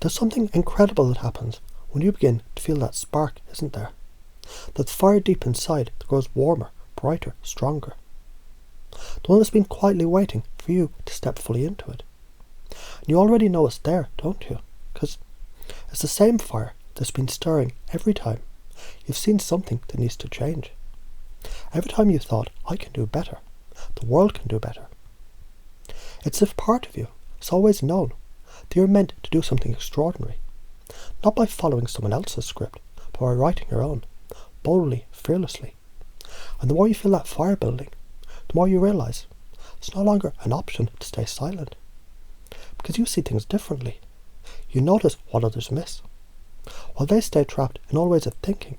There's something incredible that happens when you begin to feel that spark, isn't there? That fire deep inside that grows warmer, brighter, stronger. The one that's been quietly waiting for you to step fully into it. And you already know it's there, don't you? Because it's the same fire that's been stirring every time you've seen something that needs to change. Every time you thought, I can do better. The world can do better. It's if part of you has always known that you're meant to do something extraordinary. Not by following someone else's script, but by writing your own. Boldly, fearlessly. And the more you feel that fire building, the more you realise it's no longer an option to stay silent. Because you see things differently. You notice what others miss. While they stay trapped in old ways of thinking,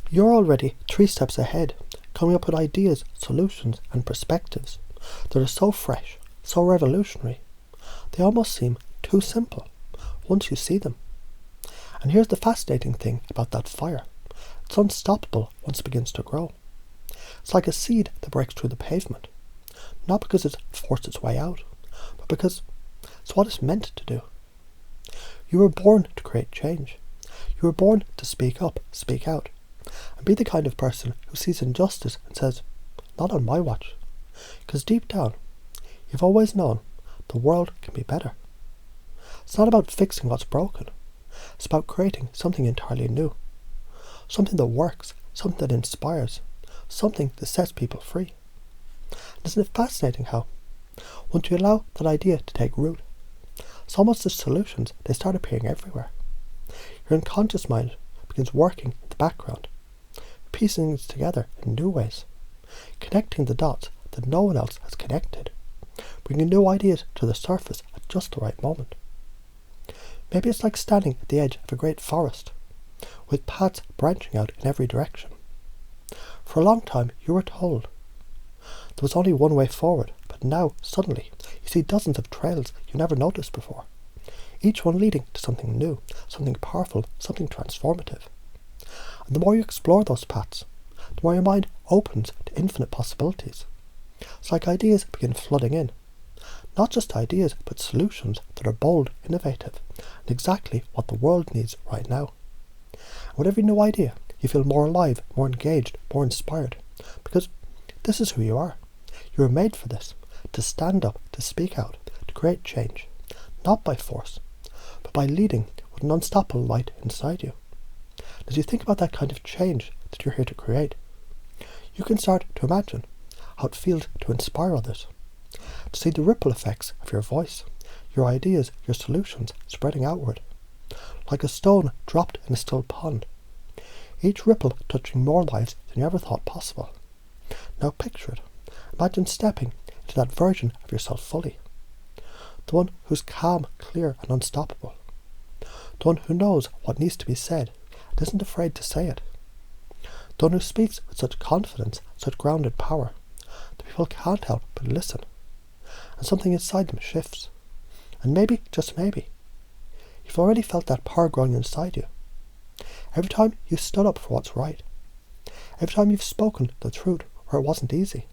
you're already 3 steps ahead, coming up with ideas, solutions and perspectives that are so fresh, so revolutionary, they almost seem too simple once you see them. And here's the fascinating thing about that fire. It's unstoppable once it begins to grow. It's like a seed that breaks through the pavement. Not because it's forced its way out, but because it's what it's meant to do. You were born to create change. You were born to speak up, speak out, and be the kind of person who sees injustice and says, not on my watch. Because deep down, you've always known the world can be better. It's not about fixing what's broken. It's about creating something entirely new. Something that works, something that inspires, something that sets people free. Isn't it fascinating how, once you allow that idea to take root, it's almost as solutions, they start appearing everywhere. Your unconscious mind begins working in the background, piecing things together in new ways, connecting the dots that no one else has connected, bringing new ideas to the surface at just the right moment. Maybe it's like standing at the edge of a great forest, with paths branching out in every direction. For a long time you were told there was only one way forward, but now, suddenly, you see dozens of trails you never noticed before, each one leading to something new, something powerful, something transformative. And the more you explore those paths, the more your mind opens to infinite possibilities. It's like ideas begin flooding in. Not just ideas, but solutions that are bold, innovative, and exactly what the world needs right now. And with every new idea, you feel more alive, more engaged, more inspired. Because this is who you are. You were made for this. To stand up, to speak out, to create change. Not by force, but by leading with an unstoppable light inside you. As you think about that kind of change that you're here to create, you can start to imagine how it feels to inspire others. To see the ripple effects of your voice, your ideas, your solutions spreading outward. Like a stone dropped in a still pond. Each ripple touching more lives than you ever thought possible. Now picture it. Imagine stepping into that version of yourself fully. The one who's calm, clear and unstoppable. The one who knows what needs to be said and isn't afraid to say it. The one who speaks with such confidence, such grounded power, that people can't help but listen. And something inside them shifts. And maybe, just maybe, you've already felt that power growing inside you. Every time you stood up for what's right. Every time you've spoken the truth where it wasn't easy.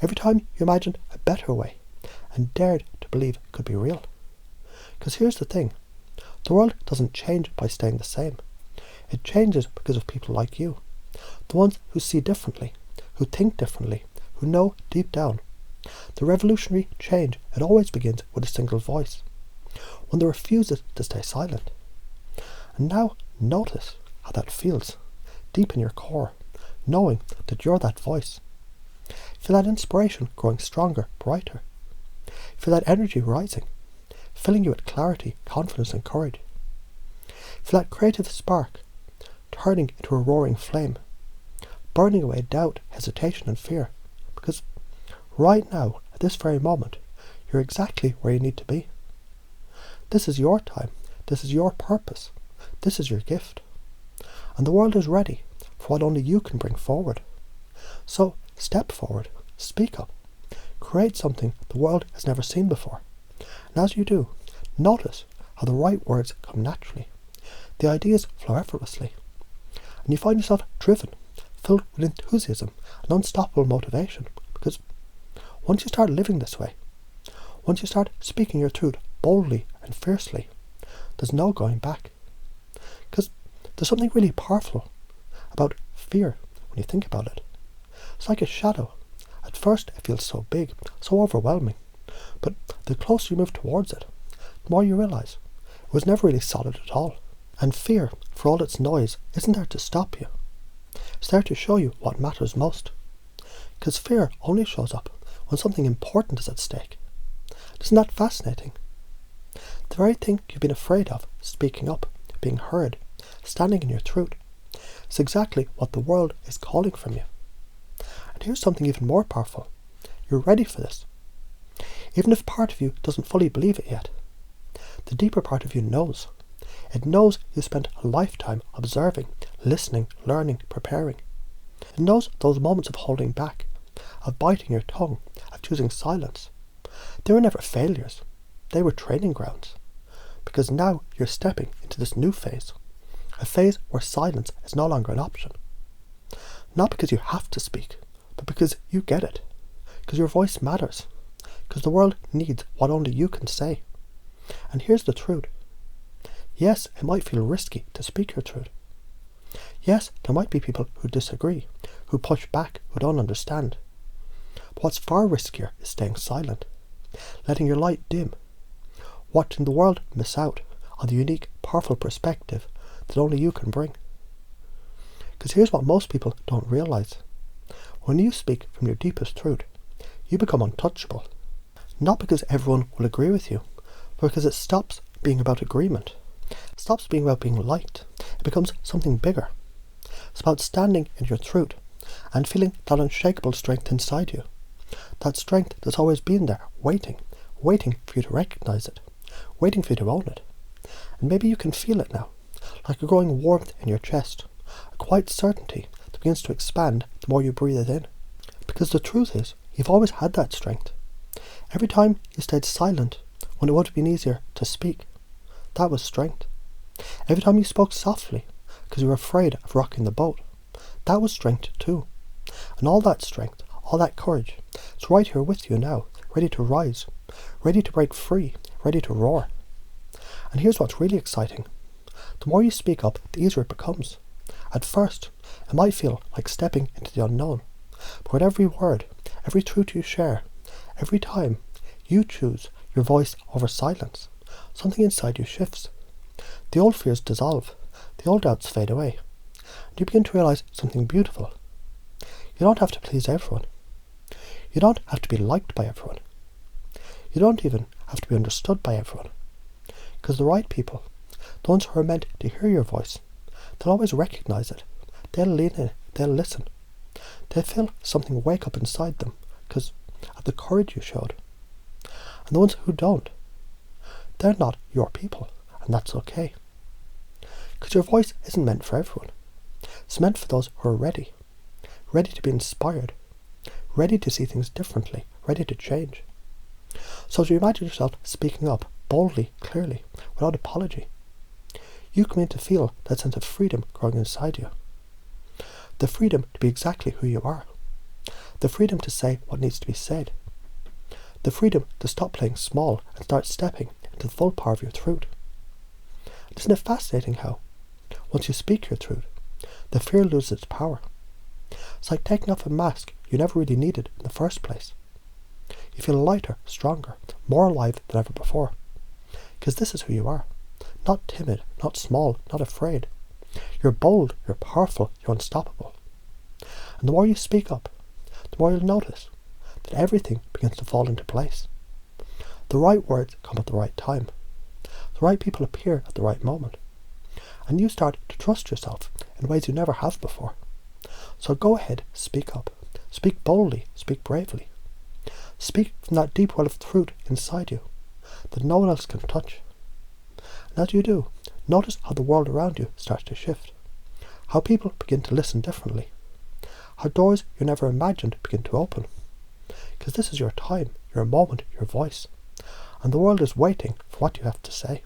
Every time you imagined a better way and dared to believe it could be real. Because here's the thing. The world doesn't change by staying the same. It changes because of people like you. The ones who see differently, who think differently, who know deep down. The revolutionary change, it always begins with a single voice. One that refuses to stay silent. And now notice how that feels, deep in your core, knowing that you're that voice. Feel that inspiration growing stronger, brighter. Feel that energy rising, filling you with clarity, confidence and courage. Feel that creative spark turning into a roaring flame, burning away doubt, hesitation and fear. Because right now, at this very moment, you're exactly where you need to be. This is your time. This is your purpose. This is your gift. And the world is ready for what only you can bring forward. So step forward, speak up, create something the world has never seen before. And as you do, notice how the right words come naturally. The ideas flow effortlessly. And you find yourself driven, filled with enthusiasm and unstoppable motivation. Because once you start living this way, once you start speaking your truth boldly and fiercely, There's no going back. Because there's something really powerful about fear when you think about it. It's like a shadow. At first it feels so big, so overwhelming. But the closer you move towards it, the more you realise it was never really solid at all. And fear, for all its noise, isn't there to stop you. It's there to show you what matters most. Because fear only shows up when something important is at stake. Isn't that fascinating? The very thing you've been afraid of, speaking up, being heard, standing in your truth, is exactly what the world is calling from you. And here's something even more powerful. You're ready for this. Even if part of you doesn't fully believe it yet, the deeper part of you knows. It knows you spent a lifetime observing, listening, learning, preparing. It knows those moments of holding back, of biting your tongue, of choosing silence. They were never failures. They were training grounds. Because now you're stepping into this new phase. A phase where silence is no longer an option. Not because you have to speak, but because you get it. Because your voice matters. Because the world needs what only you can say. And here's the truth. Yes, it might feel risky to speak your truth. Yes, there might be people who disagree, who push back, who don't understand. But what's far riskier is staying silent, letting your light dim, watching the world miss out on the unique, powerful perspective that only you can bring. Because here's what most people don't realise. When you speak from your deepest truth, you become untouchable. Not because everyone will agree with you, but because it stops being about agreement. It stops being about being liked. It becomes something bigger. It's about standing in your truth and feeling that unshakable strength inside you. That strength that's always been there, waiting for you to recognise it, waiting for you to own it. And maybe you can feel it now, like a growing warmth in your chest, a quiet certainty that begins to expand the more you breathe it in. Because the truth is, you've always had that strength. Every time you stayed silent when it would have been easier to speak, that was strength. Every time you spoke softly because you were afraid of rocking the boat, that was strength too. And all that strength, all that courage, it's right here with you now, ready to rise, ready to break free, ready to roar. And here's what's really exciting. The more you speak up, the easier it becomes. At first, it might feel like stepping into the unknown. But with every word, every truth you share, every time you choose your voice over silence, something inside you shifts. The old fears dissolve, the old doubts fade away, and you begin to realise something beautiful. You don't have to please everyone. You don't have to be liked by everyone. You don't even have to be understood by everyone. Because the right people, the ones who are meant to hear your voice, they'll always recognise it. They'll lean in, they'll listen. They'll feel something wake up inside them because of the courage you showed. And the ones who don't, they're not your people, and that's okay. Because your voice isn't meant for everyone. It's meant for those who are ready to be inspired, ready to see things differently, ready to change. So as you imagine yourself speaking up boldly, clearly, without apology, you come in to feel that sense of freedom growing inside you. The freedom to be exactly who you are. The freedom to say what needs to be said. The freedom to stop playing small and start stepping into the full power of your truth. Isn't it fascinating how, once you speak your truth, the fear loses its power? It's like taking off a mask you never really needed in the first place. You feel lighter, stronger, more alive than ever before. Because this is who you are. Not timid, not small, not afraid. You're bold, you're powerful, you're unstoppable. And the more you speak up, the more you'll notice that everything begins to fall into place. The right words come at the right time. The right people appear at the right moment. And you start to trust yourself in ways you never have before. So go ahead, speak up. Speak boldly, speak bravely. Speak from that deep well of truth inside you that no one else can touch. And as you do, notice how the world around you starts to shift. How people begin to listen differently. How doors you never imagined begin to open. Because this is your time, your moment, your voice. And the world is waiting for what you have to say.